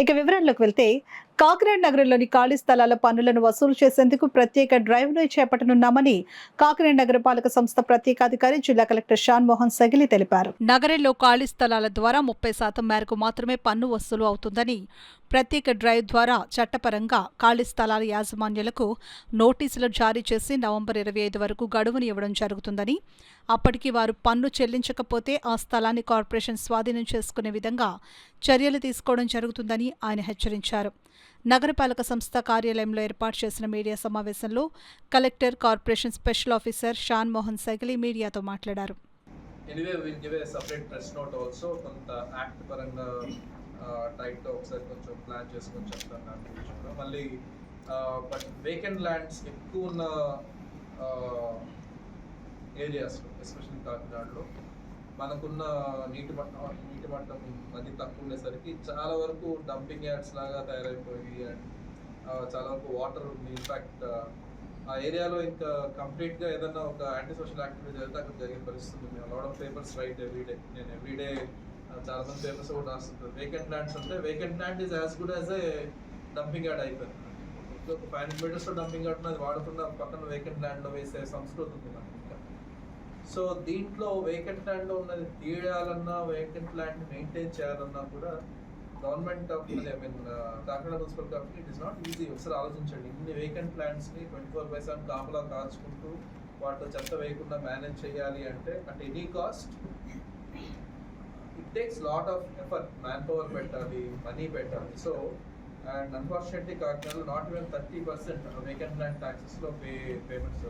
ఇక వివరాల్లోకి వెళ్తే కాకినాడ నగరంలోని ఖాళీ స్థలాల పన్నులను వసూలు చేసేందుకు ప్రత్యేక డ్రైవ్ను చేపట్టనున్నామని కాకినాడ నగరపాలక సంస్థ ప్రత్యేకాధికారి జిల్లా కలెక్టర్ షాన్ మోహన్ సగిలి తెలిపారు. నగరంలో ఖాళీ స్థలాల ద్వారా 30% మేరకు మాత్రమే పన్ను వసూలు అవుతుందని, ప్రత్యేక డ్రైవ్ ద్వారా చట్టపరంగా ఖాళీ స్థలాల యాజమాన్యాలకు నోటీసులు జారీ చేసి నవంబర్ 25 వరకు గడువును ఇవ్వడం జరుగుతుందని, అప్పటికి వారు పన్ను చెల్లించకపోతే ఆ స్థలాన్ని కార్పొరేషన్ స్వాధీనం చేసుకునే విధంగా చర్యలు తీసుకోవడం జరుగుతుందని ఆయన హెచ్చరించారు. నగరపాలక సంస్థ కార్యాలయంలో ఏర్పాటు చేసిన మీడియా సమావేశంలో collector, corporation special officer Shan Mohan Sagili మీడియాతో మాట్లాడారు. Anyway will give a separate press note also. కొంత యాక్ట్ పరంగా టైట్గా ఒకసారి కొంచెం ప్లాన్ చేసుకొని చెప్తాను దాని గురించి కూడా. మళ్ళీ బట్ వేకెంట్ ల్యాండ్స్ ఎక్కువ ఉన్న ఏరియాస్లో, ఎస్పెషల్లీ కాకినాడలో మనకున్న నీటి మట్టం అది తక్కువ ఉండేసరికి చాలా వరకు డంపింగ్ యార్డ్స్ లాగా తయారైపోయి అండ్ చాలా వరకు వాటర్ ఉంది. ఇన్ఫ్యాక్ట్ ఆ ఏరియాలో ఇంకా కంప్లీట్గా ఏదన్నా ఒక యాంటీ సోషల్ యాక్టివిటీ జరిగితే అక్కడ జరిగిన పరిస్థితి ఉంది. Lot of papers right everyday. నేను ఎవ్రీడే చాలా మంది పేపర్స్ కూడా రాస్తుంటారు. వేకెంట్ ల్యాండ్స్ అంటే vacant land is as good as a dumping yard అయిపోయింది. ఒక 500 మీటర్స్లో డంపింగ్ యార్డ్ అది వాడకుండా పక్కన వేకెంట్ ల్యాండ్లో వేసే సంస్కృతి ఉంది మనకి. సో దీంట్లో వేకెంట్ ల్యాండ్లో ఉన్నది తీయాలన్నా, వేకెంట్ ల్యాండ్ మెయింటైన్ చేయాలన్నా కూడా government of Kakinada municipal corporation it is not easy. ఒకసారి ఆలోచించండి, ఇన్ని వేకెంట్ ల్యాండ్స్ని 24/7 కాపలా కాల్చుకుంటూ వాటిలో చెత్త వేయకుండా మేనేజ్ చేయాలి అంటే at any cost it takes lot of effort. Manpower పెట్టాలి, మనీ పెట్టాలి. సో అండ్ అన్ఫార్చునేట్లీ కాకినాడలో నాట్ ఈవెన్ 30% వేకెంట్ ల్యాండ్ ట్యాక్సెస్లో పేమెంట్స్